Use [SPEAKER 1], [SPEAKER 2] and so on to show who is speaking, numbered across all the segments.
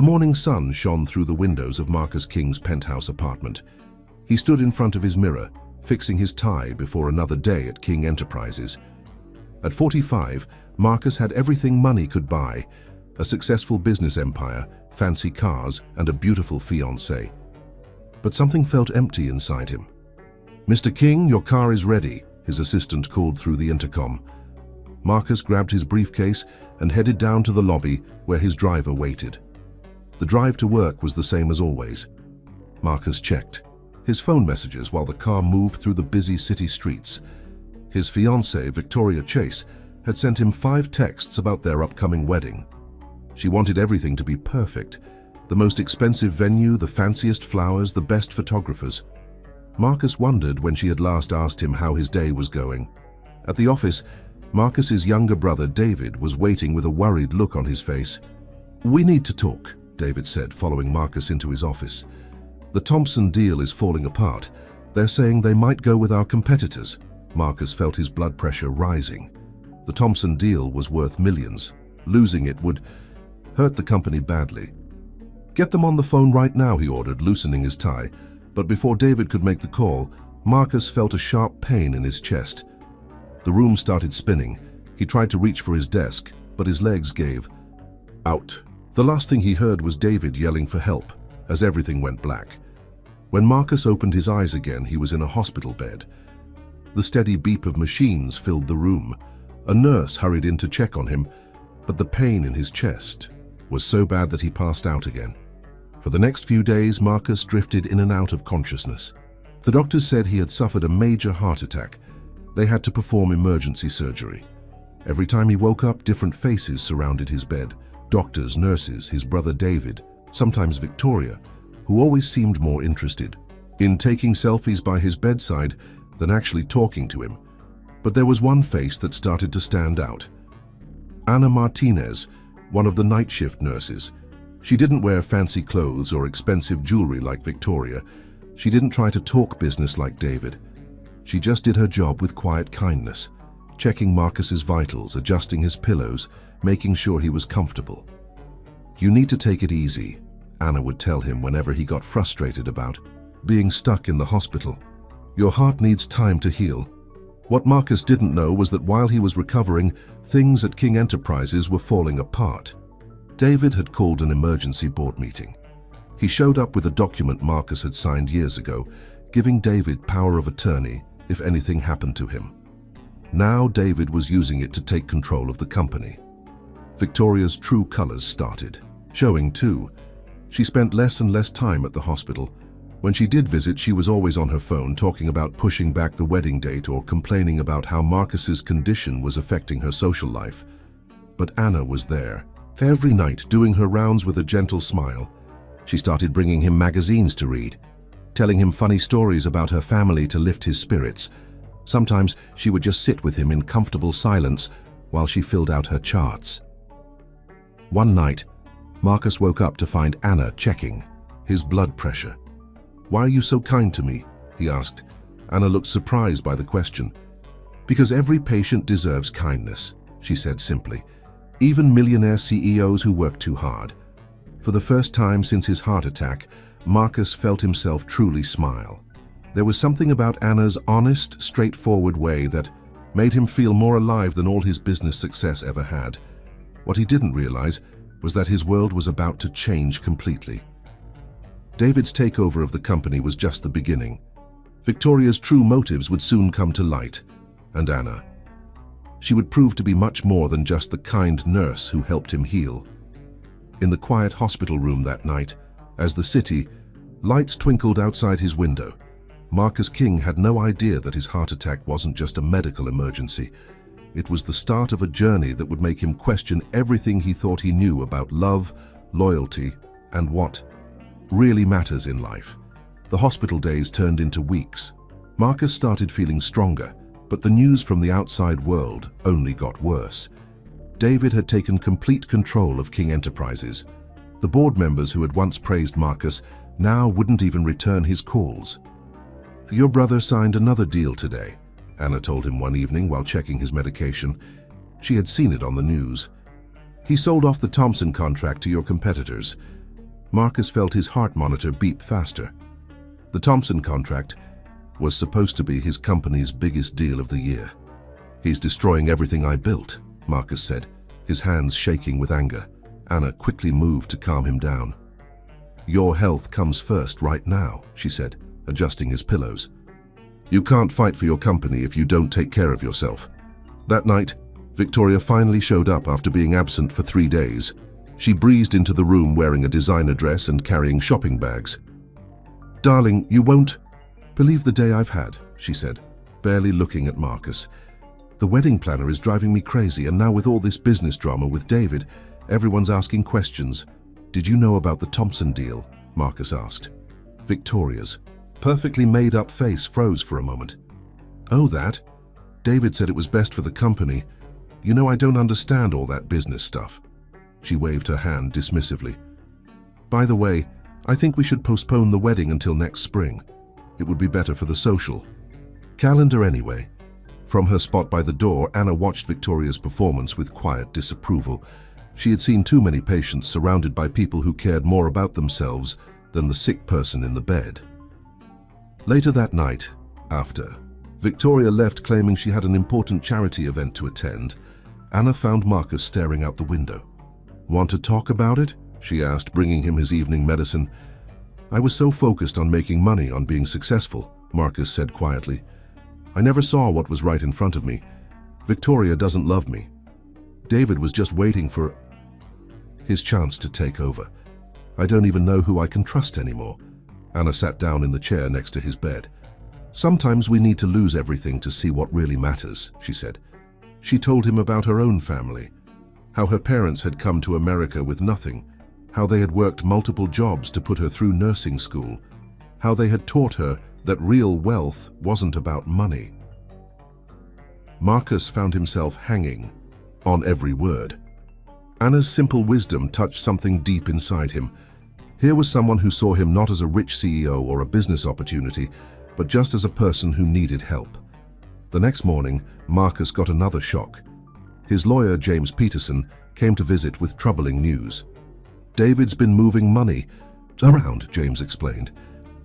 [SPEAKER 1] The morning sun shone through the windows of Marcus King's penthouse apartment. He stood in front of his mirror, fixing his tie before another day at King Enterprises. At 45, Marcus had everything money could buy: a successful business empire, fancy cars, and a beautiful fiancée. But something felt empty inside him. "Mr. King, your car is ready," his assistant called through the intercom. Marcus grabbed his briefcase and headed down to the lobby where his driver waited. The drive to work was the same as always. Marcus checked his phone messages while the car moved through the busy city streets. His fiancée, Victoria Chase, had sent him 5 texts about their upcoming wedding. She wanted everything to be perfect: the most expensive venue, the fanciest flowers, the best photographers. Marcus wondered when she had last asked him how his day was going. At the office, Marcus's younger brother David was waiting with a worried look on his face. "We need to talk," David said, following Marcus into his office. "The Thompson deal is falling apart. They're saying they might go with our competitors." Marcus felt his blood pressure rising. The Thompson deal was worth millions. Losing it would hurt the company badly. "Get them on the phone right now," he ordered, loosening his tie. But before David could make the call, Marcus felt a sharp pain in his chest. The room started spinning. He tried to reach for his desk, but his legs gave out. The last thing he heard was David yelling for help, as everything went black. When Marcus opened his eyes again, he was in a hospital bed. The steady beep of machines filled the room. A nurse hurried in to check on him, but the pain in his chest was so bad that he passed out again. For the next few days, Marcus drifted in and out of consciousness. The doctors said he had suffered a major heart attack. They had to perform emergency surgery. Every time he woke up, different faces surrounded his bed. Doctors, nurses, his brother David, sometimes Victoria, who always seemed more interested in taking selfies by his bedside than actually talking to him. But there was one face that started to stand out. Ana Martinez, one of the night shift nurses. She didn't wear fancy clothes or expensive jewelry like Victoria. She didn't try to talk business like David. She just did her job with quiet kindness, checking Marcus's vitals, adjusting his pillows, making sure he was comfortable. "You need to take it easy," Anna would tell him whenever he got frustrated about being stuck in the hospital. "Your heart needs time to heal." What Marcus didn't know was that while he was recovering, things at King Enterprises were falling apart. David had called an emergency board meeting. He showed up with a document Marcus had signed years ago, giving David power of attorney if anything happened to him. Now David was using it to take control of the company. Victoria's true colors started showing too. She spent less and less time at the hospital. When she did visit, she was always on her phone, talking about pushing back the wedding date or complaining about how Marcus's condition was affecting her social life. But Anna was there, every night, doing her rounds with a gentle smile. She started bringing him magazines to read, telling him funny stories about her family to lift his spirits. Sometimes she would just sit with him in comfortable silence while she filled out her charts. One night, Marcus woke up to find Anna checking his blood pressure. "Why are you so kind to me?" he asked. Anna looked surprised by the question. "Because every patient deserves kindness," she said simply. "Even millionaire CEOs who work too hard." For the first time since his heart attack, Marcus felt himself truly smile. There was something about Anna's honest, straightforward way that made him feel more alive than all his business success ever had. What he didn't realize was that his world was about to change completely. David's takeover of the company was just the beginning. Victoria's true motives would soon come to light, and Anna. She would prove to be much more than just the kind nurse who helped him heal. In the quiet hospital room that night, as the city, lights twinkled outside his window, Marcus King had no idea that his heart attack wasn't just a medical emergency. It was the start of a journey that would make him question everything he thought he knew about love, loyalty, and what really matters in life. The hospital days turned into weeks. Marcus started feeling stronger, but the news from the outside world only got worse. David had taken complete control of King Enterprises. The board members who had once praised Marcus now wouldn't even return his calls. "Your brother signed another deal today," Anna told him one evening while checking his medication. She had seen it on the news. "He sold off the Thompson contract to your competitors. Marcus felt his heart monitor beep faster. The Thompson contract was supposed to be his company's biggest deal of the year. "He's destroying everything I built," Marcus said, his hands shaking with anger. Anna quickly moved to calm him down. "Your health comes first right now," she said, adjusting his pillows. "You can't fight for your company if you don't take care of yourself." That night, Victoria finally showed up after being absent for 3 days. She breezed into the room wearing a designer dress and carrying shopping bags. "Darling, you won't believe the day I've had," she said, barely looking at Marcus. "The wedding planner is driving me crazy, and now with all this business drama with David, everyone's asking questions." "Did you know about the Thompson deal?" Marcus asked. Victoria's perfectly made-up face froze for a moment. "Oh, that? David said it was best for the company. You know, I don't understand all that business stuff." She waved her hand dismissively. "By the way, I think we should postpone the wedding until next spring. It would be better for the social calendar anyway." From her spot by the door, Anna watched Victoria's performance with quiet disapproval. She had seen too many patients surrounded by people who cared more about themselves than the sick person in the bed. Later that night, after Victoria left claiming she had an important charity event to attend, Anna found Marcus staring out the window. "Want to talk about it?" she asked, bringing him his evening medicine. "I was so focused on making money, on being successful," Marcus said quietly. "I never saw what was right in front of me. Victoria doesn't love me. David was just waiting for his chance to take over. I don't even know who I can trust anymore." Anna sat down in the chair next to his bed. "Sometimes we need to lose everything to see what really matters," she said. She told him about her own family, how her parents had come to America with nothing, how they had worked multiple jobs to put her through nursing school, how they had taught her that real wealth wasn't about money. Marcus found himself hanging on every word. Anna's simple wisdom touched something deep inside him. Here was someone who saw him not as a rich CEO or a business opportunity, but just as a person who needed help. The next morning, Marcus got another shock. His lawyer, James Peterson, came to visit with troubling news. "David's been moving money around," James explained.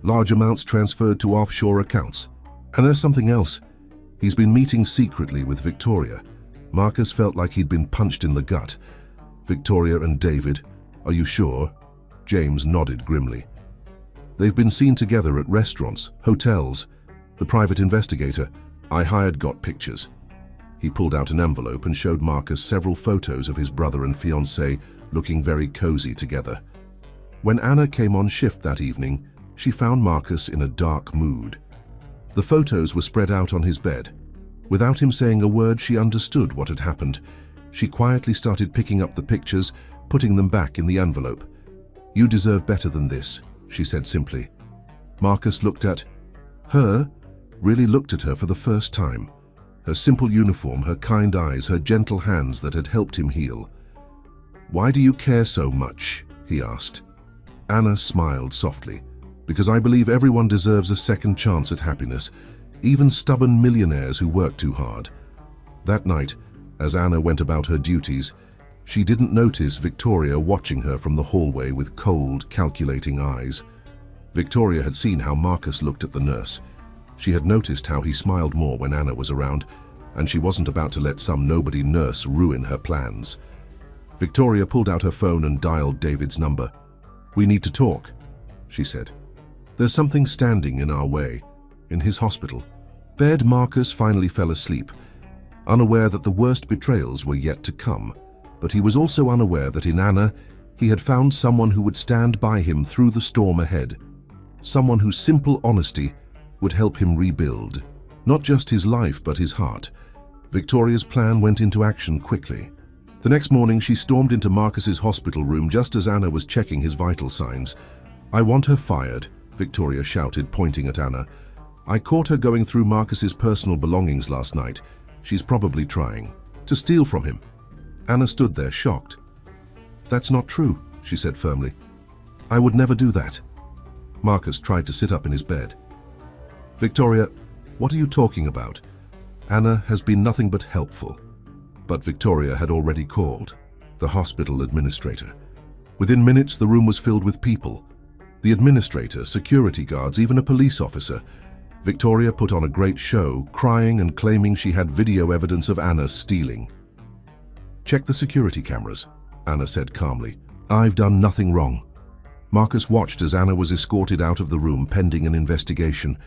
[SPEAKER 1] "Large amounts transferred to offshore accounts. And there's something else. He's been meeting secretly with Victoria." Marcus felt like he'd been punched in the gut. "Victoria and David, are you sure?" James nodded grimly. "They've been seen together at restaurants, hotels. The private investigator I hired got pictures." He pulled out an envelope and showed Marcus several photos of his brother and fiancée looking very cozy together. When Anna came on shift that evening, she found Marcus in a dark mood. The photos were spread out on his bed. Without him saying a word, she understood what had happened. She quietly started picking up the pictures, putting them back in the envelope. "You deserve better than this," she said simply. Marcus looked at her, really looked at her for the first time. Her simple uniform, her kind eyes, her gentle hands that had helped him heal. "Why do you care so much?" he asked. Anna smiled softly. "Because I believe everyone deserves a second chance at happiness, even stubborn millionaires who work too hard." That night, as Anna went about her duties, she didn't notice Victoria watching her from the hallway with cold, calculating eyes. Victoria had seen how Marcus looked at the nurse. She had noticed how he smiled more when Anna was around, and she wasn't about to let some nobody nurse ruin her plans. Victoria pulled out her phone and dialed David's number. "We need to talk," she said. "There's something standing in our way." In his hospital bed, Marcus finally fell asleep, unaware that the worst betrayals were yet to come. But he was also unaware that in Anna, he had found someone who would stand by him through the storm ahead. Someone whose simple honesty would help him rebuild, not just his life, but his heart. Victoria's plan went into action quickly. The next morning, she stormed into Marcus's hospital room just as Anna was checking his vital signs. "I want her fired," Victoria shouted, pointing at Anna. "I caught her going through Marcus's personal belongings last night. She's probably trying to steal from him." Anna stood there, shocked. "That's not true," she said firmly. "I would never do that." Marcus tried to sit up in his bed. "Victoria, what are you talking about? Anna has been nothing but helpful." But Victoria had already called the hospital administrator. Within minutes, the room was filled with people. The administrator, security guards, even a police officer. Victoria put on a great show, crying and claiming she had video evidence of Anna stealing. "Check the security cameras," Anna said calmly. "I've done nothing wrong." Marcus watched as Anna was escorted out of the room pending an investigation.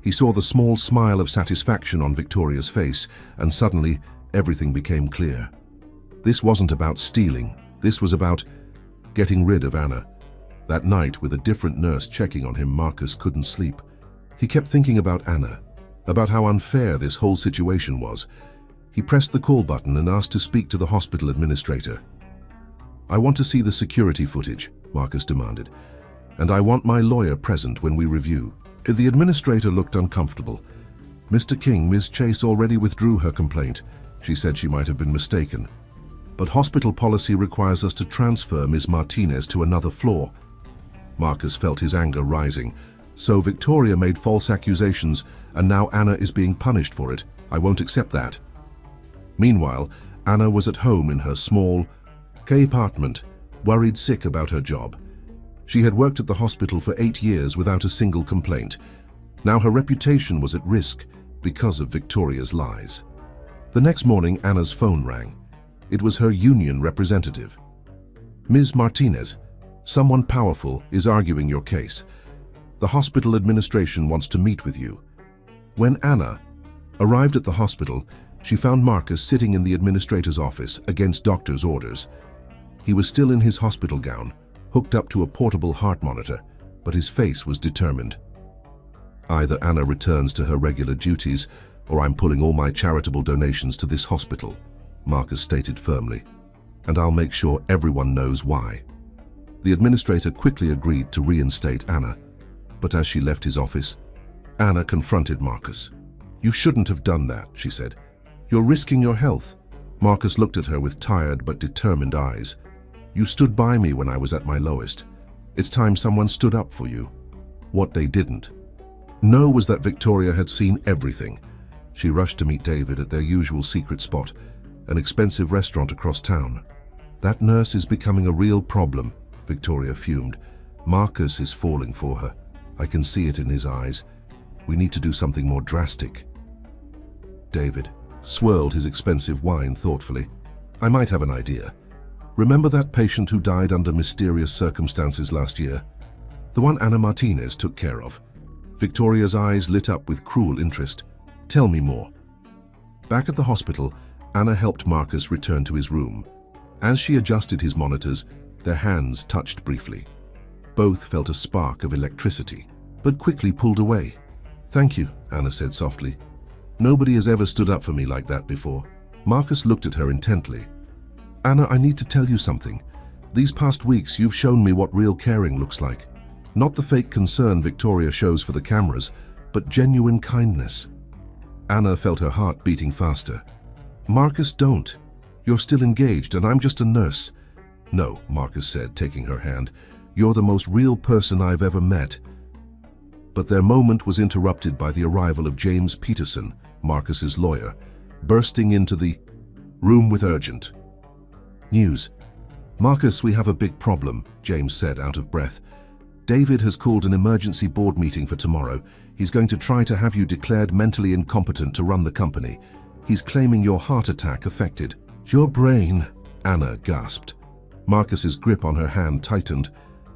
[SPEAKER 1] He saw the small smile of satisfaction on Victoria's face, and suddenly everything became clear. This wasn't about stealing. This was about getting rid of Anna. That night, with a different nurse checking on him, Marcus couldn't sleep. He kept thinking about Anna, about how unfair this whole situation was. He pressed the call button and asked to speak to the hospital administrator. "I want to see the security footage," Marcus demanded, "and I want my lawyer present when we review." The administrator looked uncomfortable. "Mr. King, Ms. Chase already withdrew her complaint. She said she might have been mistaken. But hospital policy requires us to transfer Ms. Martinez to another floor." Marcus felt his anger rising. "So Victoria made false accusations, and now Anna is being punished for it. I won't accept that." Meanwhile, Anna was at home in her small, apartment, worried sick about her job. She had worked at the hospital for 8 years without a single complaint. Now her reputation was at risk because of Victoria's lies. The next morning, Anna's phone rang. It was her union representative. "Ms. Martinez, someone powerful is arguing your case. The hospital administration wants to meet with you." When Anna arrived at the hospital, she found Marcus sitting in the administrator's office against doctor's orders. He was still in his hospital gown, hooked up to a portable heart monitor, but his face was determined. "Either Anna returns to her regular duties, or I'm pulling all my charitable donations to this hospital," Marcus stated firmly, "and I'll make sure everyone knows why." The administrator quickly agreed to reinstate Anna, but as she left his office, Anna confronted Marcus. "You shouldn't have done that," she said. "You're risking your health." Marcus looked at her with tired but determined eyes. "You stood by me when I was at my lowest. It's time someone stood up for you." What they didn't know was that Victoria had seen everything. She rushed to meet David at their usual secret spot, an expensive restaurant across town. "That nurse is becoming a real problem," Victoria fumed. "Marcus is falling for her. I can see it in his eyes. We need to do something more drastic." David swirled his expensive wine thoughtfully. "I might have an idea. Remember that patient who died under mysterious circumstances last year? The one Anna Martinez took care of?" Victoria's eyes lit up with cruel interest. "Tell me more." Back at the hospital, Anna helped Marcus return to his room. As she adjusted his monitors, their hands touched briefly. Both felt a spark of electricity, but quickly pulled away. "Thank you," Anna said softly. "Nobody has ever stood up for me like that before." Marcus looked at her intently. "Anna, I need to tell you something. These past weeks, you've shown me what real caring looks like. Not the fake concern Victoria shows for the cameras, but genuine kindness." Anna felt her heart beating faster. "Marcus, don't. You're still engaged, and I'm just a nurse." "No," Marcus said, taking her hand. "You're the most real person I've ever met." But their moment was interrupted by the arrival of James Peterson, Marcus's lawyer, bursting into the room with urgent news. "Marcus, we have a big problem," James said, out of breath. "David has called an emergency board meeting for tomorrow. He's going to try to have you declared mentally incompetent to run the company. He's claiming your heart attack affected your brain," Anna gasped. Marcus's grip on her hand tightened.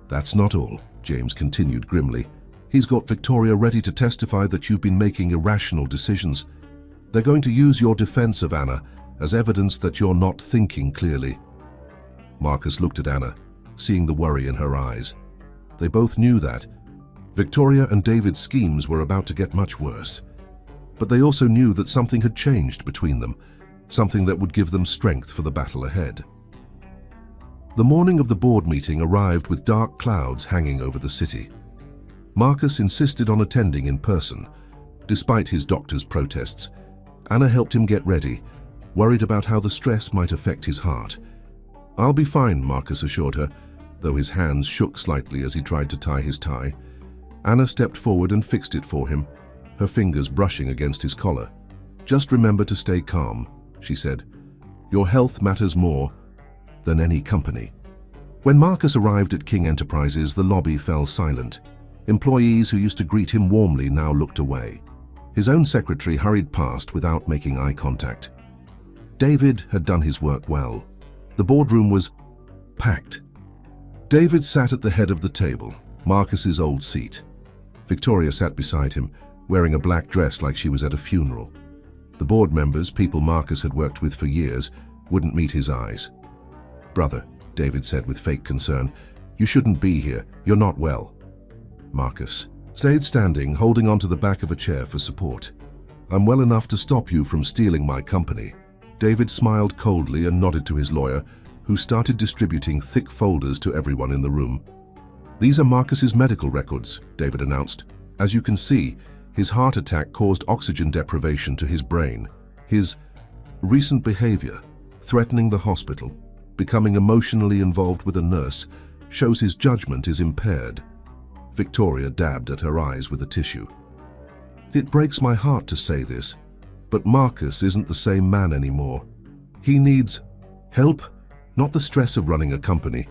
[SPEAKER 1] "That's not all," James continued grimly. "He's got Victoria ready to testify that you've been making irrational decisions. They're going to use your defense of Anna as evidence that you're not thinking clearly." Marcus looked at Anna, seeing the worry in her eyes. They both knew that Victoria and David's schemes were about to get much worse. But they also knew that something had changed between them, something that would give them strength for the battle ahead. The morning of the board meeting arrived with dark clouds hanging over the city. Marcus insisted on attending in person. Despite his doctor's protests, Anna helped him get ready, worried about how the stress might affect his heart. "I'll be fine," Marcus assured her, though his hands shook slightly as he tried to tie his tie. Anna stepped forward and fixed it for him, her fingers brushing against his collar. "Just remember to stay calm," she said. "Your health matters more than any company." When Marcus arrived at King Enterprises, the lobby fell silent. Employees who used to greet him warmly now looked away. His own secretary hurried past without making eye contact. David had done his work well. The boardroom was packed. David sat at the head of the table, Marcus's old seat. Victoria sat beside him, wearing a black dress like she was at a funeral. The board members, people Marcus had worked with for years, wouldn't meet his eyes. "Brother," David said with fake concern, "you shouldn't be here. You're not well." Marcus stayed standing, holding onto the back of a chair for support. "I'm well enough to stop you from stealing my company." David smiled coldly and nodded to his lawyer, who started distributing thick folders to everyone in the room. "These are Marcus's medical records," David announced. "As you can see, his heart attack caused oxygen deprivation to his brain. His recent behavior, threatening the hospital, becoming emotionally involved with a nurse, shows his judgment is impaired." Victoria dabbed at her eyes with a tissue. "It breaks my heart to say this, but Marcus isn't the same man anymore. He needs help, not the stress of running a company."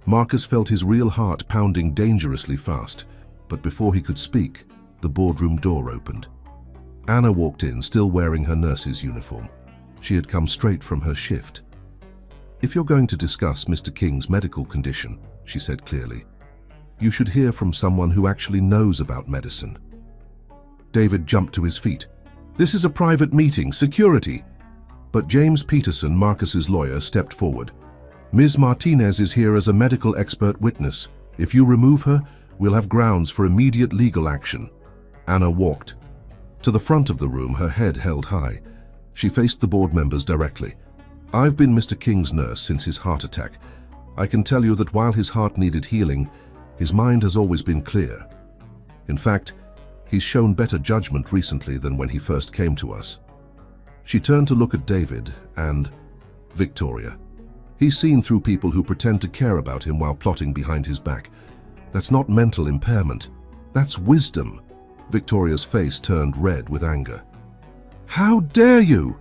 [SPEAKER 1] Marcus felt his real heart pounding dangerously fast, but before he could speak, the boardroom door opened. Anna walked in, still wearing her nurse's uniform. She had come straight from her shift. "If you're going to discuss Mr. King's medical condition," she said clearly, "you should hear from someone who actually knows about medicine." David jumped to his feet. "This is a private meeting, security!" But James Peterson, Marcus's lawyer, stepped forward. "Ms. Martinez is here as a medical expert witness. If you remove her, we'll have grounds for immediate legal action." Anna walked to the front of the room, her head held high. She faced the board members directly. "I've been Mr. King's nurse since his heart attack. I can tell you that while his heart needed healing, his mind has always been clear. In fact, he's shown better judgment recently than when he first came to us." She turned to look at David and Victoria. "He's seen through people who pretend to care about him while plotting behind his back. That's not mental impairment. That's wisdom." Victoria's face turned red with anger. "How dare you?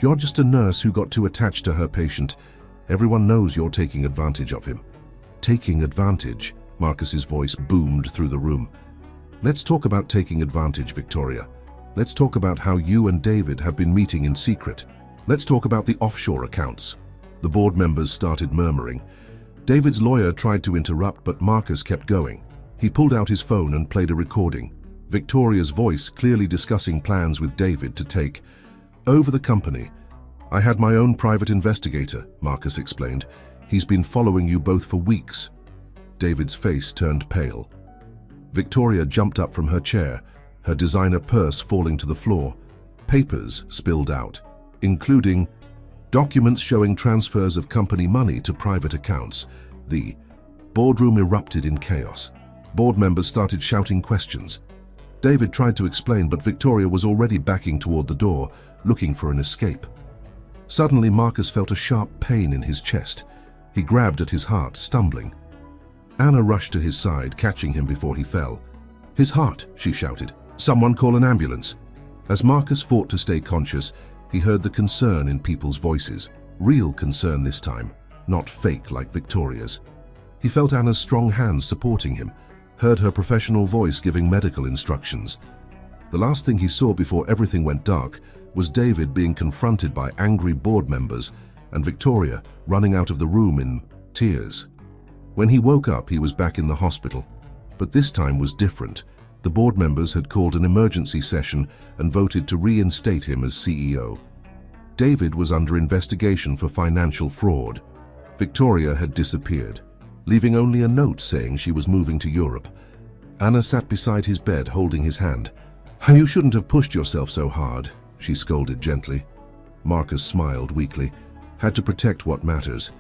[SPEAKER 1] You're just a nurse who got too attached to her patient. Everyone knows you're taking advantage of him." "Taking advantage?" Marcus's voice boomed through the room. "Let's talk about taking advantage, Victoria. Let's talk about how you and David have been meeting in secret. Let's talk about the offshore accounts." The board members started murmuring. David's lawyer tried to interrupt, but Marcus kept going. He pulled out his phone and played a recording. Victoria's voice clearly discussing plans with David to take over the company. "I had my own private investigator," Marcus explained. "He's been following you both for weeks." David's face turned pale. Victoria jumped up from her chair, her designer purse falling to the floor. Papers spilled out, including documents showing transfers of company money to private accounts. The boardroom erupted in chaos. Board members started shouting questions. David tried to explain, but Victoria was already backing toward the door, looking for an escape. Suddenly, Marcus felt a sharp pain in his chest. He grabbed at his heart, stumbling. Anna rushed to his side, catching him before he fell. "His heart," she shouted. "Someone call an ambulance." As Marcus fought to stay conscious, he heard the concern in people's voices. Real concern this time, not fake like Victoria's. He felt Anna's strong hands supporting him, heard her professional voice giving medical instructions. The last thing he saw before everything went dark was David being confronted by angry board members and Victoria running out of the room in tears. When he woke up, he was back in the hospital. But this time was different. The board members had called an emergency session and voted to reinstate him as CEO. David was under investigation for financial fraud. Victoria had disappeared, leaving only a note saying she was moving to Europe. Anna sat beside his bed, holding his hand. "You shouldn't have pushed yourself so hard," she scolded gently. Marcus smiled weakly. "Had to protect what matters."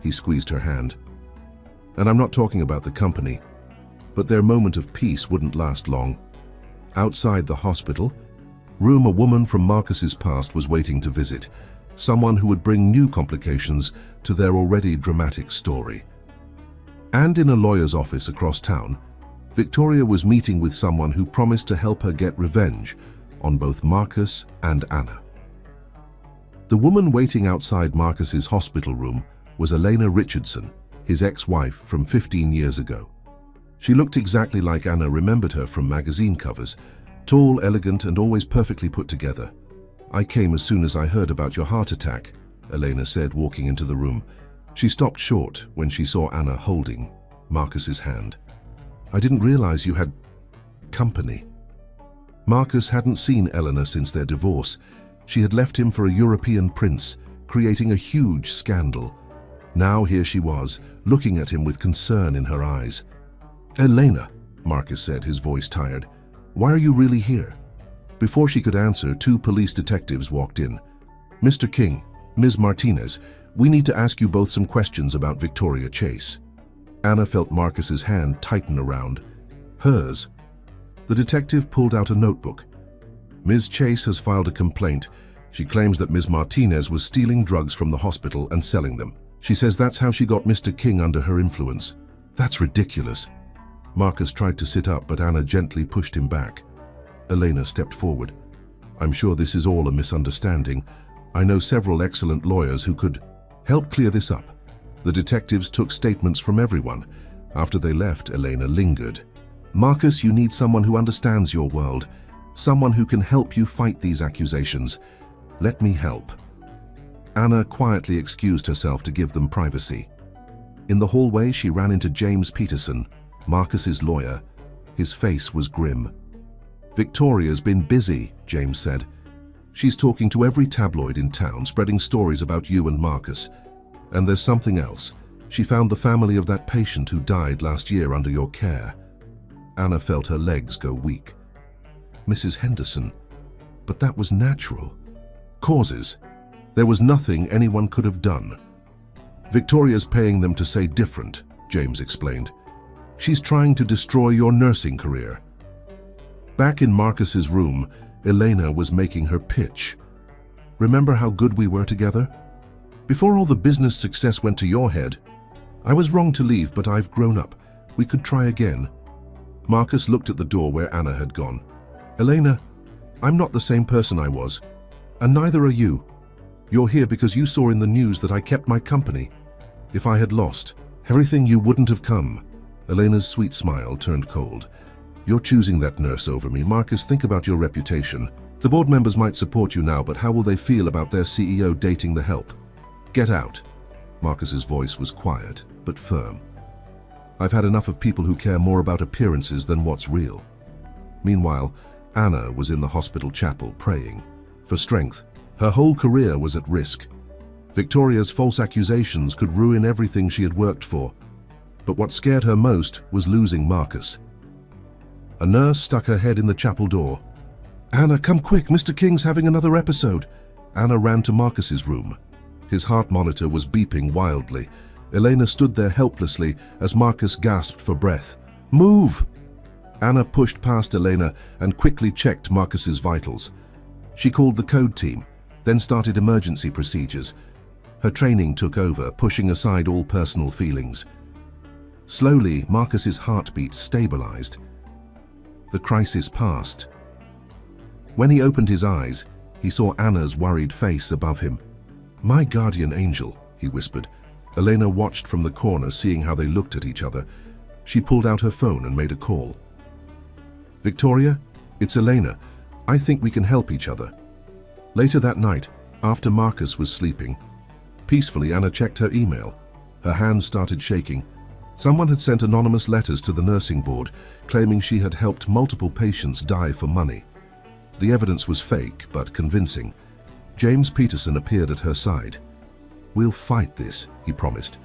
[SPEAKER 1] He squeezed her hand. "And I'm not talking about the company." But their moment of peace wouldn't last long. Outside the hospital room, a woman from Marcus's past was waiting to visit, someone who would bring new complications to their already dramatic story. And in a lawyer's office across town, Victoria was meeting with someone who promised to help her get revenge on both Marcus and Anna. The woman waiting outside Marcus's hospital room was Elena Richardson, his ex-wife from 15 years ago. She looked exactly like Anna remembered her from magazine covers, tall, elegant, and always perfectly put together. "I came as soon as I heard about your heart attack," Elena said, walking into the room. She stopped short when she saw Anna holding Marcus's hand. "I didn't realize you had company." Marcus hadn't seen Eleanor since their divorce. She had left him for a European prince, creating a huge scandal. Now here she was, looking at him with concern in her eyes. "Elena," Marcus said, his voice tired, "why are you really here?" Before she could answer, two police detectives walked in. "Mr. King, Ms. Martinez, we need to ask you both some questions about Victoria Chase." Anna felt Marcus's hand tighten around hers. The detective pulled out a notebook. "Ms. Chase has filed a complaint. She claims that Ms. Martinez was stealing drugs from the hospital and selling them. She says that's how she got Mr. King under her influence." "That's ridiculous." Marcus tried to sit up, but Anna gently pushed him back. Elena stepped forward. "I'm sure this is all a misunderstanding. I know several excellent lawyers who could help clear this up." The detectives took statements from everyone. After they left, Elena lingered. "Marcus, you need someone who understands your world, someone who can help you fight these accusations. Let me help." Anna quietly excused herself to give them privacy. In the hallway, she ran into James Peterson, Marcus's lawyer. His face was grim. "Victoria's been busy," James said. "She's talking to every tabloid in town, spreading stories about you and Marcus. And there's something else. She found the family of that patient who died last year under your care." Anna felt her legs go weak. "Mrs. Henderson, but that was natural." "Causes. There was nothing anyone could have done." "Victoria's paying them to say different," James explained. "She's trying to destroy your nursing career." Back in Marcus's room, Elena was making her pitch. "Remember how good we were together? Before all the business success went to your head. I was wrong to leave, but I've grown up. We could try again." Marcus looked at the door where Anna had gone. "Elena, I'm not the same person I was, and neither are you. You're here because you saw in the news that I kept my company. If I had lost everything, you wouldn't have come." Elena's sweet smile turned cold. "You're choosing that nurse over me. Marcus, think about your reputation. The board members might support you now, but how will they feel about their CEO dating the help? Get out." Marcus's voice was quiet, but firm. "I've had enough of people who care more about appearances than what's real." Meanwhile, Anna was in the hospital chapel praying for strength. Her whole career was at risk. Victoria's false accusations could ruin everything she had worked for. But what scared her most was losing Marcus. A nurse stuck her head in the chapel door. "Anna, come quick, Mr. King's having another episode." Anna ran to Marcus's room. His heart monitor was beeping wildly. Elena stood there helplessly as Marcus gasped for breath. "Move!" Anna pushed past Elena and quickly checked Marcus's vitals. She called the code team, then started emergency procedures. Her training took over, pushing aside all personal feelings. Slowly, Marcus's heartbeat stabilized. The crisis passed. When he opened his eyes, he saw Anna's worried face above him. "My guardian angel," he whispered. Elena watched from the corner, seeing how they looked at each other. She pulled out her phone and made a call. "Victoria, it's Elena. I think we can help each other." Later that night, after Marcus was sleeping, peacefully Anna checked her email. Her hands started shaking. Someone had sent anonymous letters to the nursing board, claiming she had helped multiple patients die for money. The evidence was fake, but convincing. James Peterson appeared at her side. "We'll fight this," he promised.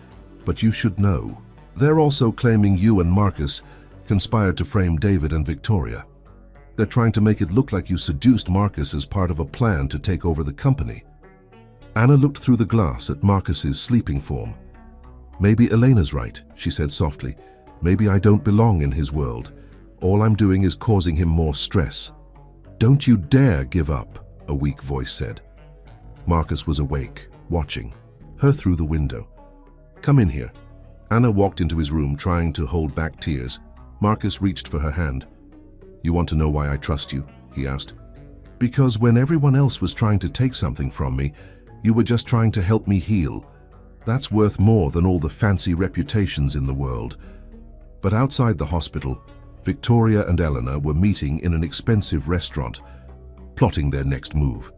[SPEAKER 1] "But you should know, they're also claiming you and Marcus conspired to frame David and Victoria. They're trying to make it look like you seduced Marcus as part of a plan to take over the company." Anna looked through the glass at Marcus's sleeping form. "Maybe Elena's right," she said softly. "Maybe I don't belong in his world. All I'm doing is causing him more stress." "Don't you dare give up," a weak voice said. Marcus was awake, watching her through the window. "Come in here." Anna walked into his room, trying to hold back tears. Marcus reached for her hand. "You want to know why I trust you?" he asked. "Because when everyone else was trying to take something from me, you were just trying to help me heal. That's worth more than all the fancy reputations in the world. But outside the hospital, Victoria and Eleanor were meeting in an expensive restaurant, plotting their next move.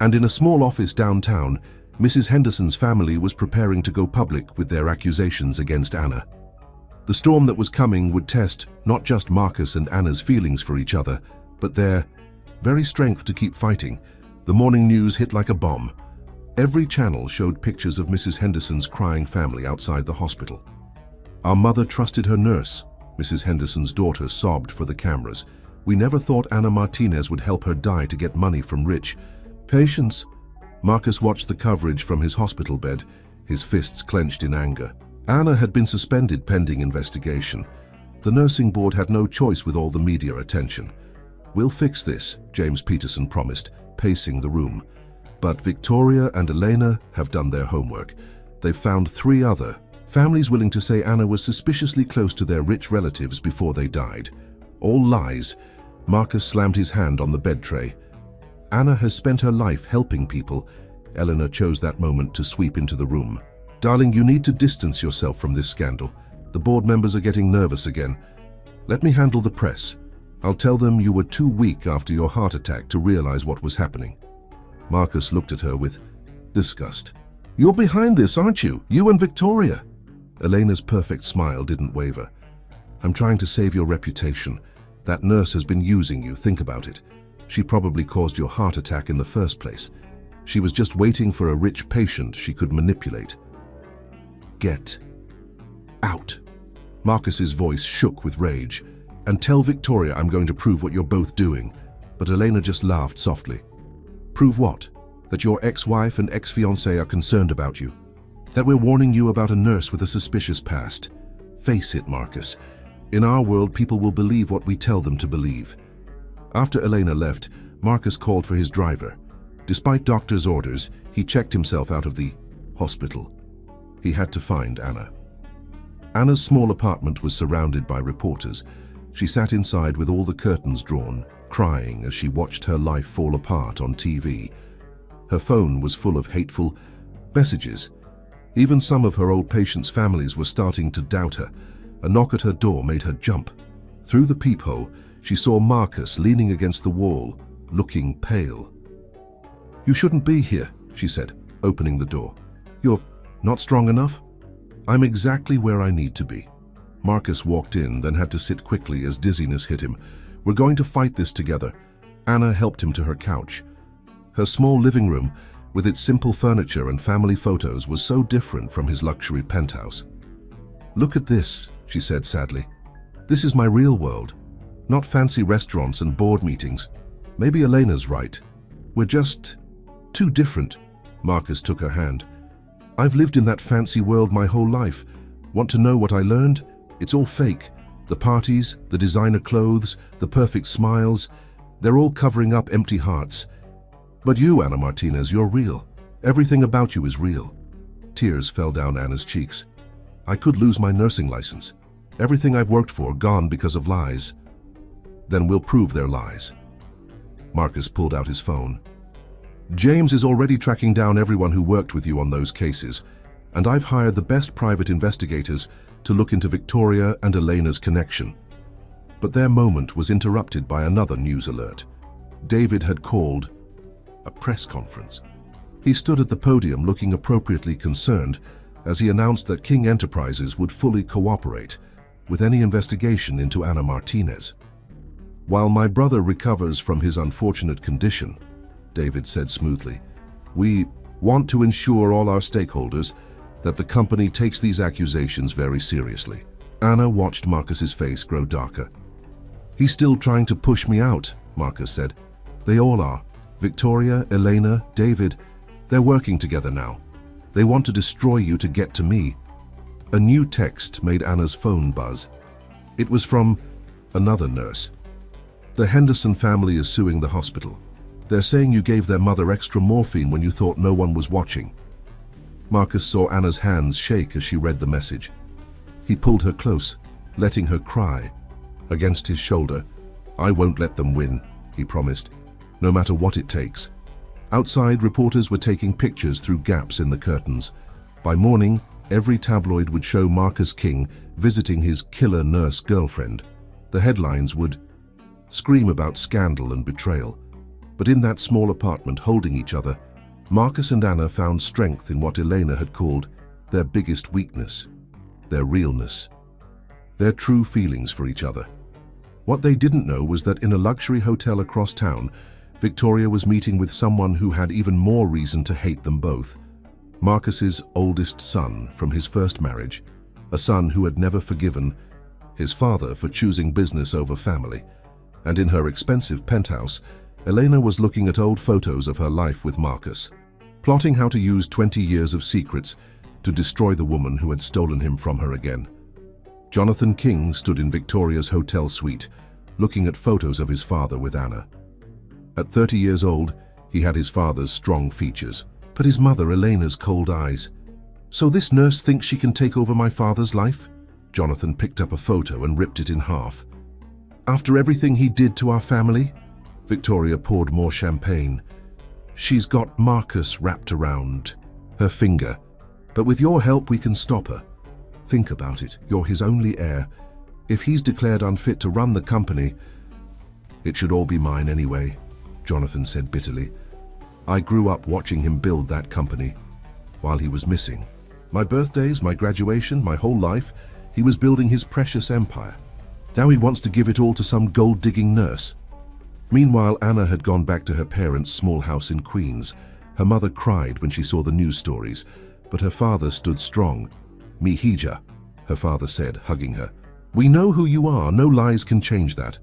[SPEAKER 1] And in a small office downtown, Mrs. Henderson's family was preparing to go public with their accusations against Anna. The storm that was coming would test not just Marcus and Anna's feelings for each other, but their very strength to keep fighting. The morning news hit like a bomb. Every channel showed pictures of Mrs. Henderson's crying family outside the hospital. "Our mother trusted her nurse," Mrs. Henderson's daughter sobbed for the cameras. "We never thought Anna Martinez would help her die to get money from rich patients." Marcus watched the coverage from his hospital bed, his fists clenched in anger. Anna had been suspended pending investigation. The nursing board had no choice with all the media attention. "We'll fix this," James Peterson promised, pacing the room. But Victoria and Elena have done their homework. They've found 3 other families willing to say Anna was suspiciously close to their rich relatives before they died. All lies. Marcus slammed his hand on the bed tray. "Anna has spent her life helping people." Eleanor chose that moment to sweep into the room. "Darling, you need to distance yourself from this scandal. The board members are getting nervous again. Let me handle the press. I'll tell them you were too weak after your heart attack to realize what was happening." Marcus looked at her with disgust. "You're behind this, aren't you? You and Victoria." Elena's perfect smile didn't waver. "I'm trying to save your reputation. That nurse has been using you, think about it. She probably caused your heart attack in the first place. She was just waiting for a rich patient she could manipulate. Get out." Marcus's voice shook with rage. "And tell Victoria I'm going to prove what you're both doing." But Elena just laughed softly. "Prove what? That your ex-wife and ex-fiancé are concerned about you? That we're warning you about a nurse with a suspicious past? Face it, Marcus. In our world, people will believe what we tell them to believe." After Elena left, Marcus called for his driver. Despite doctor's orders, he checked himself out of the hospital. He had to find Anna. Anna's small apartment was surrounded by reporters. She sat inside with all the curtains drawn, crying as she watched her life fall apart on TV. Her phone was full of hateful messages. Even some of her old patients' families were starting to doubt her. A knock at her door made her jump. Through the peephole, she saw Marcus leaning against the wall, looking pale. "You shouldn't be here," she said, opening the door. "You're not strong enough?" "I'm exactly where I need to be." Marcus walked in, then had to sit quickly as dizziness hit him. "We're going to fight this together." Anna helped him to her couch. Her small living room, with its simple furniture and family photos, was so different from his luxury penthouse. "Look at this," she said sadly. "This is my real world. Not fancy restaurants and board meetings. Maybe Elena's right. We're just too different." Marcus took her hand. "I've lived in that fancy world my whole life. Want to know what I learned? It's all fake. The parties, the designer clothes, the perfect smiles, they're all covering up empty hearts. But you, Anna Martinez, you're real. Everything about you is real." Tears fell down Anna's cheeks. "I could lose my nursing license. Everything I've worked for gone because of lies." "Then we'll prove they're lies." Marcus pulled out his phone. "James is already tracking down everyone who worked with you on those cases, and I've hired the best private investigators to look into Victoria and Elena's connection." But their moment was interrupted by another news alert. David had called a press conference. He stood at the podium looking appropriately concerned as he announced that King Enterprises would fully cooperate with any investigation into Anna Martinez. "While my brother recovers from his unfortunate condition," David said smoothly, "we want to ensure all our stakeholders that the company takes these accusations very seriously." Anna watched Marcus's face grow darker. "He's still trying to push me out," Marcus said. "They all are. Victoria, Elena, David, they're working together now. They want to destroy you to get to me." A new text made Anna's phone buzz. It was from another nurse. "The Henderson family is suing the hospital. They're saying you gave their mother extra morphine when you thought no one was watching." Marcus saw Anna's hands shake as she read the message. He pulled her close, letting her cry. Against his shoulder, "I won't let them win," he promised, "no matter what it takes." Outside, reporters were taking pictures through gaps in the curtains. By morning, every tabloid would show Marcus King visiting his killer nurse girlfriend. The headlines would scream about scandal and betrayal. But in that small apartment holding each other, Marcus and Anna found strength in what Elena had called their biggest weakness, their realness, their true feelings for each other. What they didn't know was that in a luxury hotel across town, Victoria was meeting with someone who had even more reason to hate them both. Marcus's oldest son from his first marriage, a son who had never forgiven his father for choosing business over family. And in her expensive penthouse, Elena was looking at old photos of her life with Marcus, plotting how to use 20 years of secrets to destroy the woman who had stolen him from her again. Jonathan King stood in Victoria's hotel suite, looking at photos of his father with Anna. At 30 years old, he had his father's strong features, but his mother Elena's cold eyes. "So this nurse thinks she can take over my father's life?" Jonathan picked up a photo and ripped it in half. "After everything he did to our family?" Victoria poured more champagne. "She's got Marcus wrapped around her finger, but with your help we can stop her. Think about it, you're his only heir. If he's declared unfit to run the company, it should all be mine anyway," Jonathan said bitterly. "I grew up watching him build that company while he was missing. My birthdays, my graduation, my whole life, he was building his precious empire. Now he wants to give it all to some gold-digging nurse." Meanwhile, Anna had gone back to her parents' small house in Queens. Her mother cried when she saw the news stories, but her father stood strong. "Mihija," her father said, hugging her. "We know who you are, no lies can change that."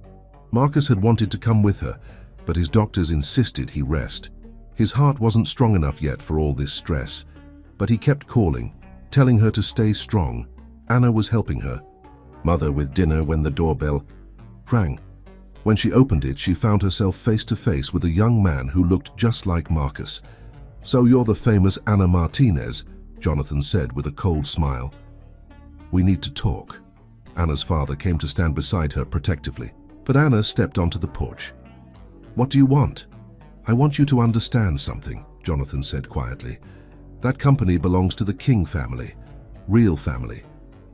[SPEAKER 1] Marcus had wanted to come with her, but his doctors insisted he rest. His heart wasn't strong enough yet for all this stress, but he kept calling, telling her to stay strong. Anna was helping her mother with dinner when the doorbell rang. When she opened it, she found herself face to face with a young man who looked just like Marcus. "So you're the famous Anna Martinez," Jonathan said with a cold smile. "We need to talk." Anna's father came to stand beside her protectively, but Anna stepped onto the porch. "What do you want?" "I want you to understand something," Jonathan said quietly. "That company belongs to the King family, real family,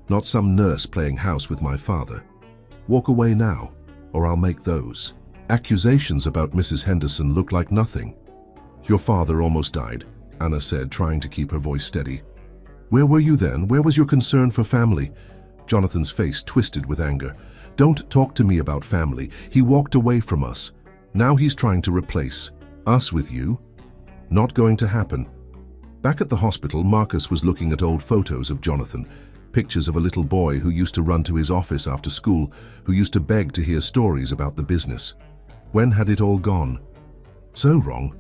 [SPEAKER 1] not some nurse playing house with my father. Walk away now, or I'll make those accusations about Mrs. Henderson look like nothing." "Your father almost died," Anna said, trying to keep her voice steady. "Where were you then? Where was your concern for family?" Jonathan's face twisted with anger. "Don't talk to me about family. He walked away from us. Now he's trying to replace us with you. Not going to happen." Back at the hospital, Marcus was looking at old photos of Jonathan, pictures of a little boy who used to run to his office after school, who used to beg to hear stories about the business. When had it all gone so wrong?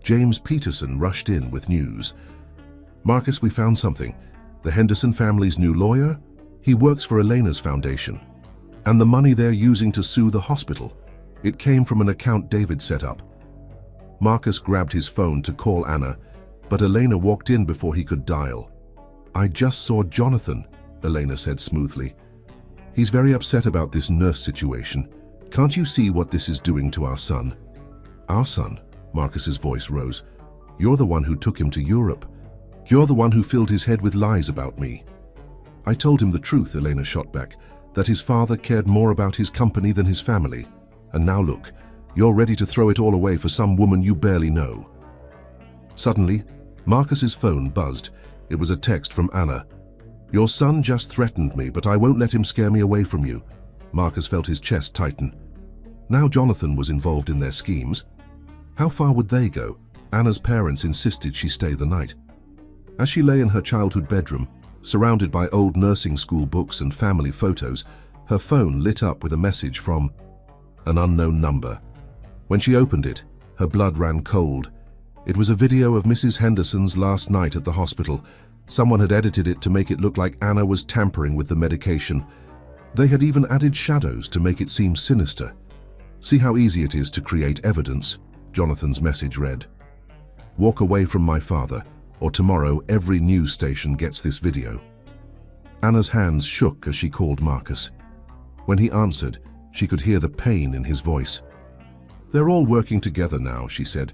[SPEAKER 1] James Peterson rushed in with news. "Marcus, we found something. The Henderson family's new lawyer? He works for Elena's foundation. And the money they're using to sue the hospital, it came from an account David set up." Marcus grabbed his phone to call Anna, but Elena walked in before he could dial. "I just saw Jonathan," Elena said smoothly. "He's very upset about this nurse situation. Can't you see what this is doing to our son?" "Our son?" Marcus's voice rose. "You're the one who took him to Europe. You're the one who filled his head with lies about me." "I told him the truth," Elena shot back, "that his father cared more about his company than his family. And now look, you're ready to throw it all away for some woman you barely know." Suddenly, Marcus's phone buzzed. It was a text from Anna. "Your son just threatened me, but I won't let him scare me away from you." Marcus felt his chest tighten. Now Jonathan was involved in their schemes. How far would they go? Anna's parents insisted she stay the night. As she lay in her childhood bedroom, surrounded by old nursing school books and family photos, her phone lit up with a message from an unknown number. When she opened it, her blood ran cold. It was a video of Mrs. Henderson's last night at the hospital. Someone had edited it to make it look like Anna was tampering with the medication. They had even added shadows to make it seem sinister. "See how easy it is to create evidence," Jonathan's message read. "Walk away from my father, or tomorrow every news station gets this video." Anna's hands shook as she called Marcus. When he answered, she could hear the pain in his voice. "They're all working together now," she said.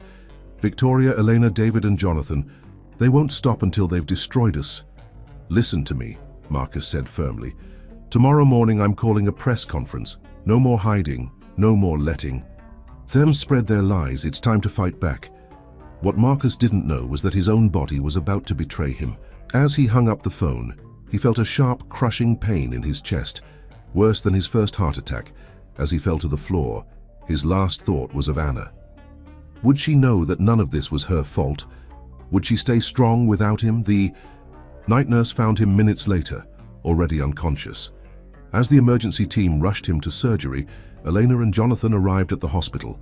[SPEAKER 1] "Victoria, Elena, David and Jonathan. They won't stop until they've destroyed us. Listen to me, Marcus said firmly. Tomorrow morning I'm calling a press conference. No more hiding, no more letting them spread their lies. It's time to fight back. What Marcus didn't know was that his own body was about to betray him. As he hung up the phone, he felt a sharp, crushing pain in his chest, worse than his first heart attack. As he fell to the floor, his last thought was of Anna. Would she know that none of this was her fault? Would she stay strong without him? The night nurse found him minutes later, already unconscious. As the emergency team rushed him to surgery, Elena and Jonathan arrived at the hospital.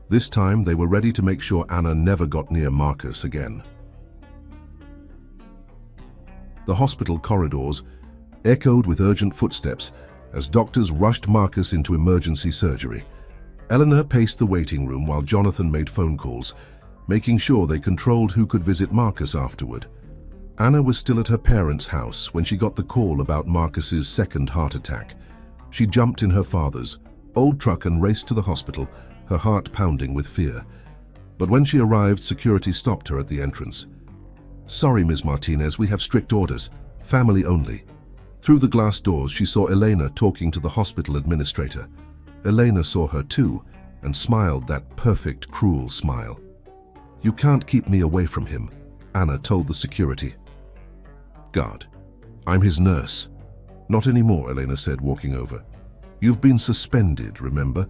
[SPEAKER 1] This time, they were ready to make sure Anna never got near Marcus again. The hospital corridors echoed with urgent footsteps as doctors rushed Marcus into emergency surgery. Eleanor paced the waiting room while Jonathan made phone calls, making sure they controlled who could visit Marcus afterward. Anna was still at her parents' house when she got the call about Marcus's second heart attack. She jumped in her father's old truck and raced to the hospital, her heart pounding with fear. But when she arrived, security stopped her at the entrance. "Sorry, Ms. Martinez, we have strict orders. Family only." Through the glass doors, she saw Elena talking to the hospital administrator. Elena saw her too and smiled that perfect, cruel smile. "You can't keep me away from him," Anna told the security guard. "I'm his nurse." "Not anymore," Elena said, walking over. "You've been suspended, remember?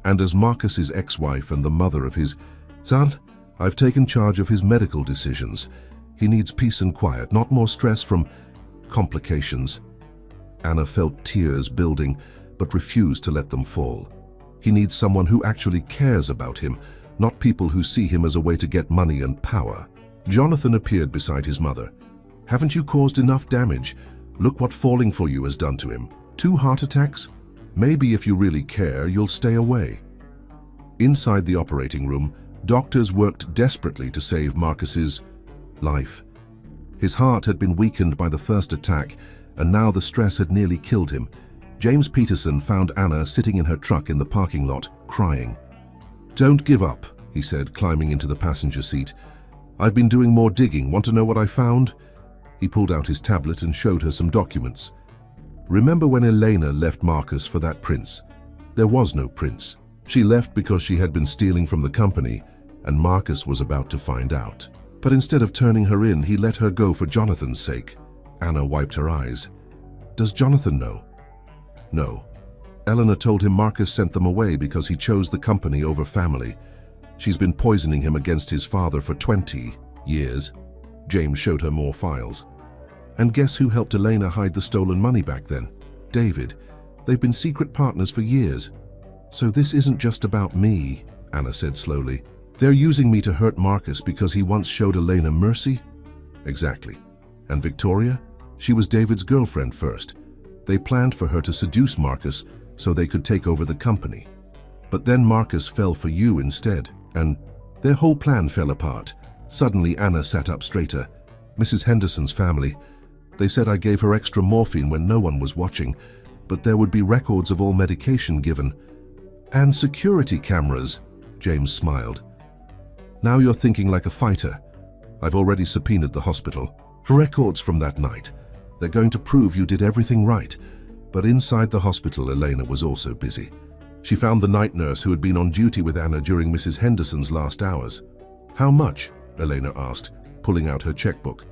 [SPEAKER 1] And as Marcus's ex-wife and the mother of his son, I've taken charge of his medical decisions. He needs peace and quiet, not more stress from complications." Anna felt tears building, but refused to let them fall. He needs someone who actually cares about him, not people who see him as a way to get money and power. Jonathan appeared beside his mother. "Haven't you caused enough damage? Look what falling for you has done to him. 2 heart attacks? Maybe if you really care, you'll stay away." Inside the operating room, doctors worked desperately to save Marcus's life. His heart had been weakened by the first attack, and now the stress had nearly killed him. James Peterson found Anna sitting in her truck in the parking lot, crying. "Don't give up," he said, climbing into the passenger seat. "I've been doing more digging. Want to know what I found?" He pulled out his tablet and showed her some documents. "Remember when Elena left Marcus for that prince? There was no prince. She left because she had been stealing from the company, and Marcus was about to find out. But instead of turning her in, he let her go for Jonathan's sake." Anna wiped her eyes. "Does Jonathan know?" "No. Eleanor told him Marcus sent them away because he chose the company over family. She's been poisoning him against his father for 20 years. James showed her more files. "And guess who helped Elena hide the stolen money back then? David. They've been secret partners for years." "So this isn't just about me," Anna said slowly. "They're using me to hurt Marcus because he once showed Elena mercy?" "Exactly. And Victoria? She was David's girlfriend first. They planned for her to seduce Marcus so they could take over the company. But then Marcus fell for you instead, and their whole plan fell apart." Suddenly Anna sat up straighter. "Mrs. Henderson's family. They said I gave her extra morphine when no one was watching, but there would be records of all medication given. And security cameras," James smiled. "Now you're thinking like a fighter. I've already subpoenaed the hospital. Records from that night. They're going to prove you did everything right." But inside the hospital, Elena was also busy. She found the night nurse who had been on duty with Anna during Mrs. Henderson's last hours. "How much?" Elena asked, pulling out her checkbook.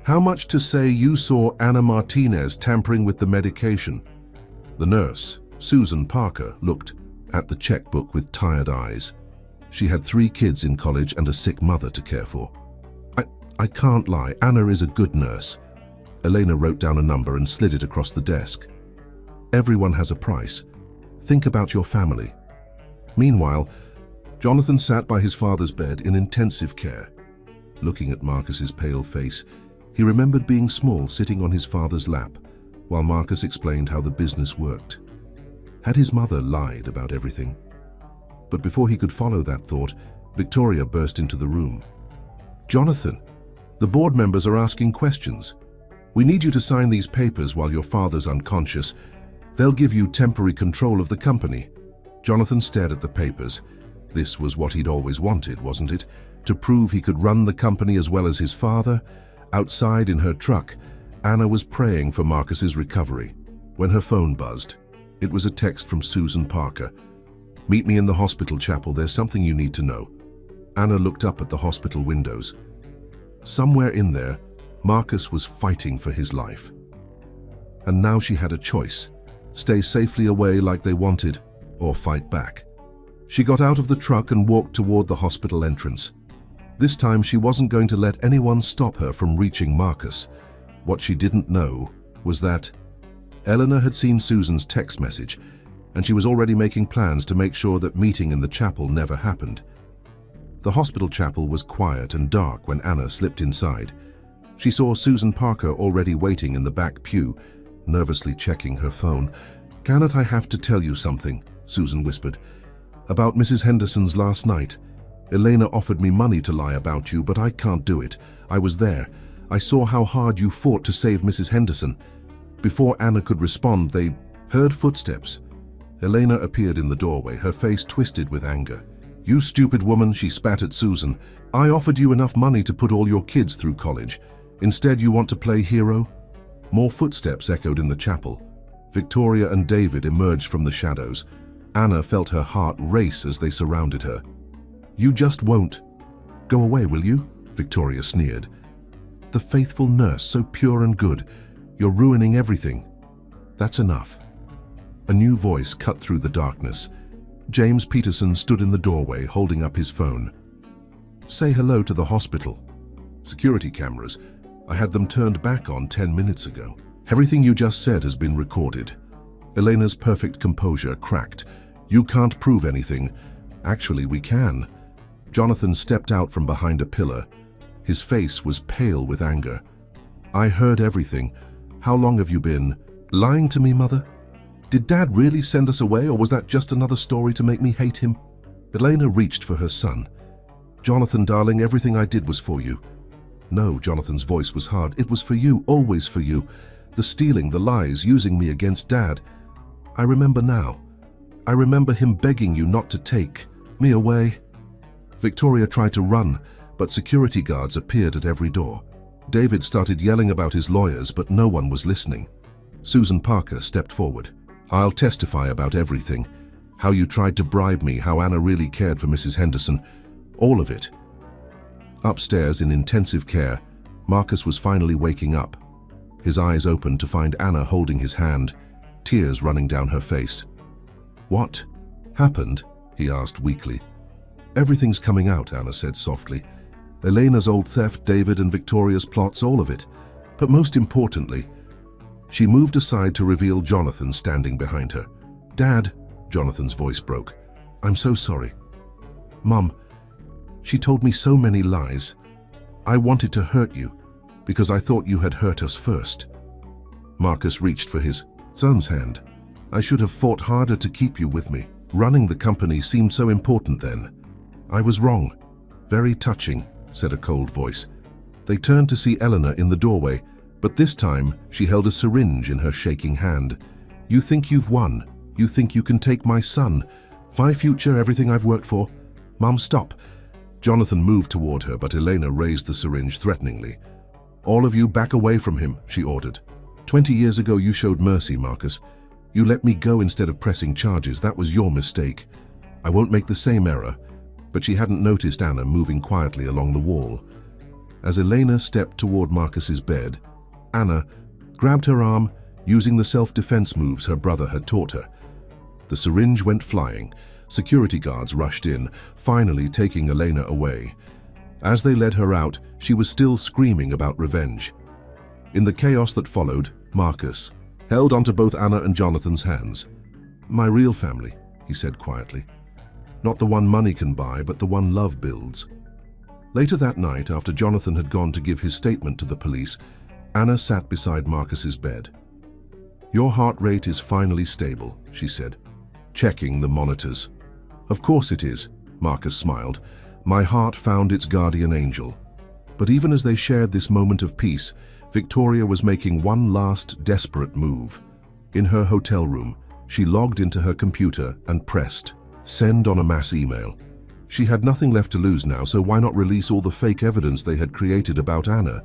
[SPEAKER 1] "How much to say you saw Anna Martinez tampering with the medication?" The nurse, Susan Parker, looked at the checkbook with tired eyes. She had 3 kids in college and a sick mother to care for. I can't lie. Anna is a good nurse." Elena wrote down a number and slid it across the desk. "Everyone has a price. Think about your family." Meanwhile, Jonathan sat by his father's bed in intensive care. Looking at Marcus's pale face, he remembered being small, sitting on his father's lap, while Marcus explained how the business worked. Had his mother lied about everything? But before he could follow that thought, Victoria burst into the room. "Jonathan, the board members are asking questions. We need you to sign these papers while your father's unconscious. They'll give you temporary control of the company." Jonathan stared at the papers. This was what he'd always wanted, wasn't it? To prove he could run the company as well as his father, outside in her truck, Anna was praying for Marcus's recovery. When her phone buzzed, it was a text from Susan Parker. "Meet me in the hospital chapel, there's something you need to know." Anna looked up at the hospital windows. Somewhere in there, Marcus was fighting for his life. And now she had a choice: stay safely away like they wanted, or fight back. She got out of the truck and walked toward the hospital entrance. This time she wasn't going to let anyone stop her from reaching Marcus. What she didn't know was that Eleanor had seen Susan's text message, and she was already making plans to make sure that meeting in the chapel never happened. The hospital chapel was quiet and dark when Anna slipped inside. She saw Susan Parker already waiting in the back pew, nervously checking her phone. "Cannot I have to tell you something?" Susan whispered. "About Mrs. Henderson's last night. Elena offered me money to lie about you, but I can't do it. I was there. I saw how hard you fought to save Mrs. Henderson." Before Anna could respond, they heard footsteps. Elena appeared in the doorway, her face twisted with anger. "You stupid woman," she spat at Susan. "I offered you enough money to put all your kids through college. Instead, you want to play hero?" More footsteps echoed in the chapel. Victoria and David emerged from the shadows. Anna felt her heart race as they surrounded her. "You just won't. Go away, will you?" Victoria sneered. "The faithful nurse, so pure and good. You're ruining everything." "That's enough." A new voice cut through the darkness. James Peterson stood in the doorway, holding up his phone. "Say hello to the hospital." "Security cameras. I had them turned back on 10 minutes ago. Everything you just said has been recorded." Elena's perfect composure cracked. "You can't prove anything." "Actually, we can." Jonathan stepped out from behind a pillar. His face was pale with anger. "I heard everything. How long have you been lying to me, Mother? Did Dad really send us away, or was that just another story to make me hate him?" Elena reached for her son. "Jonathan, darling, everything I did was for you." "No," Jonathan's voice was hard. "It was for you, always for you. The stealing, the lies, using me against Dad. I remember now. I remember him begging you not to take me away." Victoria tried to run, but security guards appeared at every door. David started yelling about his lawyers, but no one was listening. Susan Parker stepped forward. "I'll testify about everything. How you tried to bribe me, how Anna really cared for Mrs. Henderson. All of it." Upstairs in intensive care, Marcus was finally waking up. His eyes opened to find Anna holding his hand, tears running down her face. "What happened?" he asked weakly. "Everything's coming out," Anna said softly. "Elena's old theft, David and Victoria's plots, all of it. But most importantly," she moved aside to reveal Jonathan standing behind her. "Dad," Jonathan's voice broke. "I'm so sorry. Mom, she told me so many lies. I wanted to hurt you because I thought you had hurt us first." Marcus reached for his son's hand. "I should have fought harder to keep you with me. Running the company seemed so important then. I was wrong." "Very touching," said a cold voice. They turned to see Eleanor in the doorway, but this time she held a syringe in her shaking hand. "You think you've won? You think you can take my son? My future, everything I've worked for? Mom, stop." Jonathan moved toward her, but Elena raised the syringe threateningly. "All of you back away from him," she ordered. 20 years ago you showed mercy, Marcus. You let me go instead of pressing charges. That was your mistake. I won't make the same error." But she hadn't noticed Anna moving quietly along the wall. As Elena stepped toward Marcus's bed, Anna grabbed her arm, using the self-defense moves her brother had taught her. The syringe went flying. Security guards rushed in, finally taking Elena away. As they led her out, she was still screaming about revenge. In the chaos that followed, Marcus held onto both Anna and Jonathan's hands. "My real family," he said quietly. "Not the one money can buy, but the one love builds." Later that night, after Jonathan had gone to give his statement to the police, Anna sat beside Marcus's bed. "Your heart rate is finally stable," she said, checking the monitors. "Of course it is," Marcus smiled. "My heart found its guardian angel." But even as they shared this moment of peace, Victoria was making one last desperate move. In her hotel room, she logged into her computer and pressed send on a mass email. She had nothing left to lose now, so why not release all the fake evidence they had created about Anna?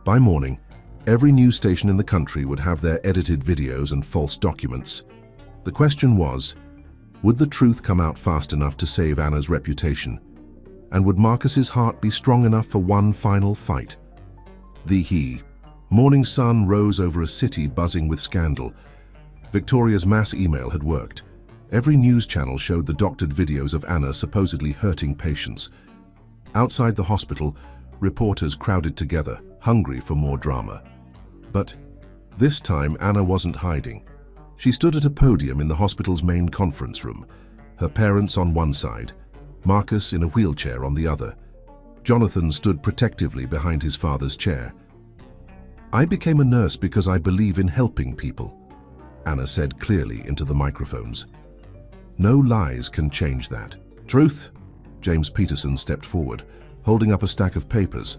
[SPEAKER 1] By morning, every news station in the country would have their edited videos and false documents. The question was, would the truth come out fast enough to save Anna's reputation? And would Marcus's heart be strong enough for one final fight? The morning sun rose over a city buzzing with scandal. Victoria's mass email had worked. Every news channel showed the doctored videos of Anna supposedly hurting patients. Outside the hospital, reporters crowded together, hungry for more drama. But this time Anna wasn't hiding. She stood at a podium in the hospital's main conference room, her parents on one side, Marcus in a wheelchair on the other. Jonathan stood protectively behind his father's chair. "I became a nurse because I believe in helping people," Anna said clearly into the microphones. "No lies can change that." "Truth?" James Peterson stepped forward, holding up a stack of papers.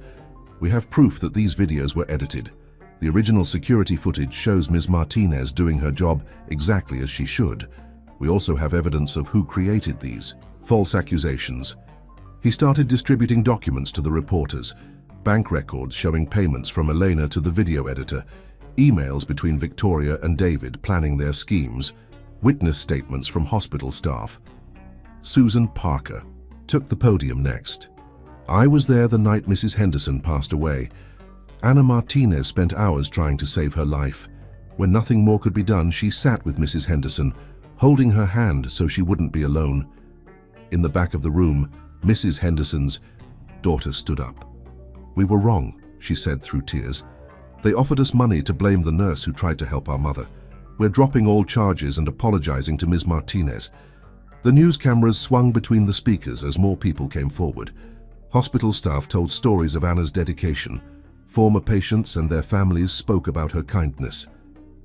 [SPEAKER 1] "We have proof that these videos were edited. The original security footage shows Ms. Martinez doing her job exactly as she should. We also have evidence of who created these false accusations." He started distributing documents to the reporters, bank records showing payments from Elena to the video editor, emails between Victoria and David planning their schemes, witness statements from hospital staff. Susan Parker took the podium next. "I was there the night Mrs. Henderson passed away. Anna Martinez spent hours trying to save her life. When nothing more could be done, she sat with Mrs. Henderson, holding her hand so she wouldn't be alone." In the back of the room, Mrs. Henderson's daughter stood up. "We were wrong," she said through tears. "They offered us money to blame the nurse who tried to help our mother. We're dropping all charges and apologizing to Ms. Martinez." The news cameras swung between the speakers as more people came forward. Hospital staff told stories of Anna's dedication. Former patients and their families spoke about her kindness.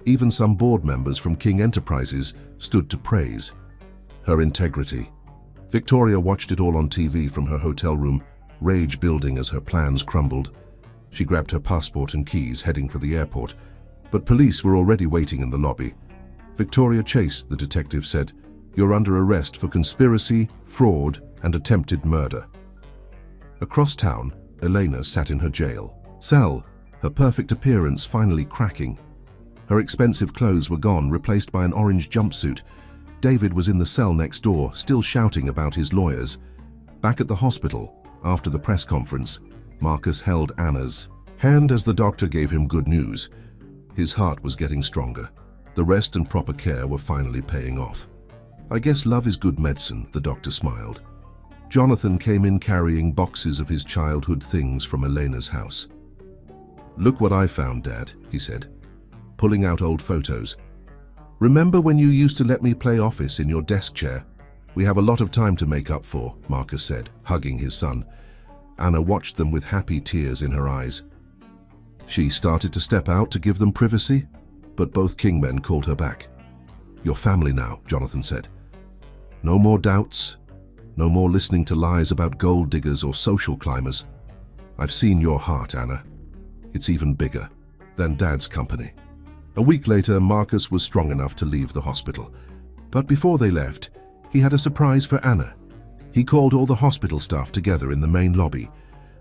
[SPEAKER 1] Even some board members from King Enterprises stood to praise her integrity. Victoria watched it all on TV from her hotel room, rage building as her plans crumbled. She grabbed her passport and keys, heading for the airport. But police were already waiting in the lobby. "Victoria Chase," the detective said, "you're under arrest for conspiracy, fraud, and attempted murder." Across town, Elena sat in her jail cell, her perfect appearance finally cracking. Her expensive clothes were gone, replaced by an orange jumpsuit. David was in the cell next door, still shouting about his lawyers. Back at the hospital, after the press conference, Marcus held Anna's hand as the doctor gave him good news. His heart was getting stronger. The rest and proper care were finally paying off. "I guess love is good medicine," the doctor smiled. Jonathan came in carrying boxes of his childhood things from Elena's house. "Look what I found, Dad," he said, pulling out old photos. "Remember when you used to let me play office in your desk chair? We have a lot of time to make up for," Marcus said, hugging his son. Anna watched them with happy tears in her eyes. She started to step out to give them privacy, but both Kingmen called her back. "You're family now," Jonathan said. "No more doubts, no more listening to lies about gold diggers or social climbers. I've seen your heart, Anna. It's even bigger than Dad's company." A week later, Marcus was strong enough to leave the hospital. But before they left, he had a surprise for Anna. He called all the hospital staff together in the main lobby.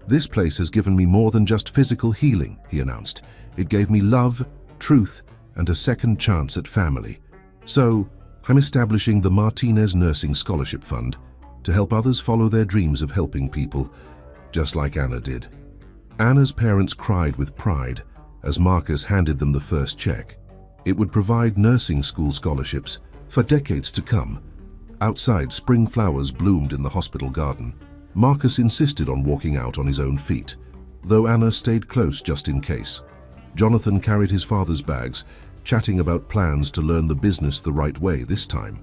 [SPEAKER 1] "This place has given me more than just physical healing," he announced. "It gave me love, truth, and a second chance at family. So, I'm establishing the Martinez Nursing Scholarship Fund to help others follow their dreams of helping people, just like Anna did." Anna's parents cried with pride as Marcus handed them the first check. It would provide nursing school scholarships for decades to come. Outside, spring flowers bloomed in the hospital garden. Marcus insisted on walking out on his own feet, though Anna stayed close just in case. Jonathan carried his father's bags, chatting about plans to learn the business the right way this time.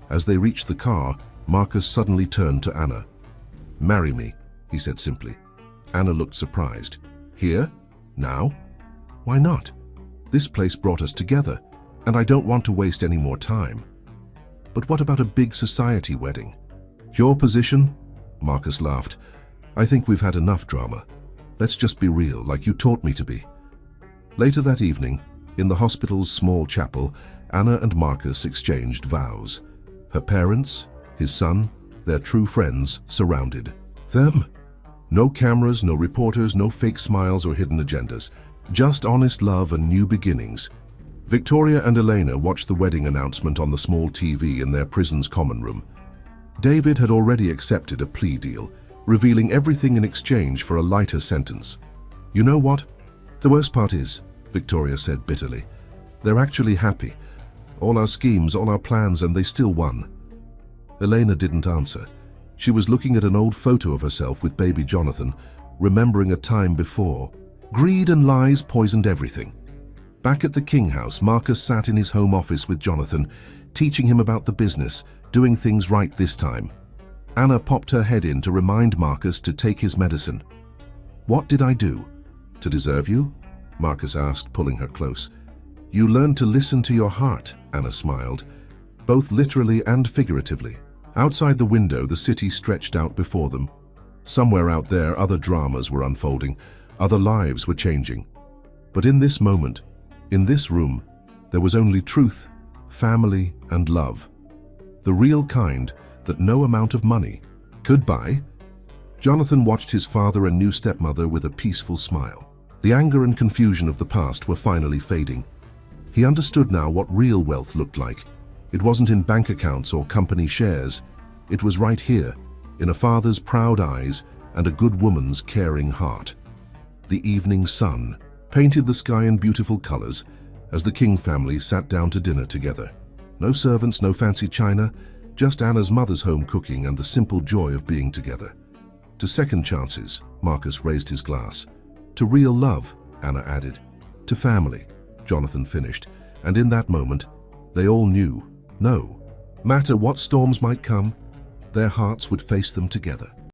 [SPEAKER 1] As they reached the car, Marcus suddenly turned to Anna. "Marry me," he said simply. Anna looked surprised. "Here? Now?" "Why not? This place brought us together, and I don't want to waste any more time." "But what about a big society wedding?" "Your position?" Marcus laughed. "I think we've had enough drama. Let's just be real, like you taught me to be." Later that evening, in the hospital's small chapel, Anna and Marcus exchanged vows. Her parents, his son, their true friends, surrounded them. No cameras, no reporters, no fake smiles or hidden agendas. Just honest love and new beginnings. Victoria and Elena watched the wedding announcement on the small TV in their prison's common room. David had already accepted a plea deal, revealing everything in exchange for a lighter sentence. "You know what? The worst part is," Victoria said bitterly, "they're actually happy. All our schemes, all our plans, and they still won." Elena didn't answer. She was looking at an old photo of herself with baby Jonathan, remembering a time before. Greed and lies poisoned everything. Back at the King house, Marcus sat in his home office with Jonathan, teaching him about the business, doing things right this time. Anna popped her head in to remind Marcus to take his medicine. "What did I do to deserve you?" Marcus asked, pulling her close. "You learned to listen to your heart," Anna smiled, both literally and figuratively. Outside the window, the city stretched out before them. Somewhere out there, other dramas were unfolding, other lives were changing. But in this moment, in this room, there was only truth, family, and love. The real kind that no amount of money could buy. Jonathan watched his father and new stepmother with a peaceful smile. The anger and confusion of the past were finally fading. He understood now what real wealth looked like. It wasn't in bank accounts or company shares. It was right here, in a father's proud eyes and a good woman's caring heart. The evening sun painted the sky in beautiful colors as the King family sat down to dinner together. No servants, no fancy china, just Anna's mother's home cooking and the simple joy of being together. "To second chances," Marcus raised his glass. "To real love," Anna added. "To family," Jonathan finished, and in that moment, they all knew, no matter what storms might come, their hearts would face them together.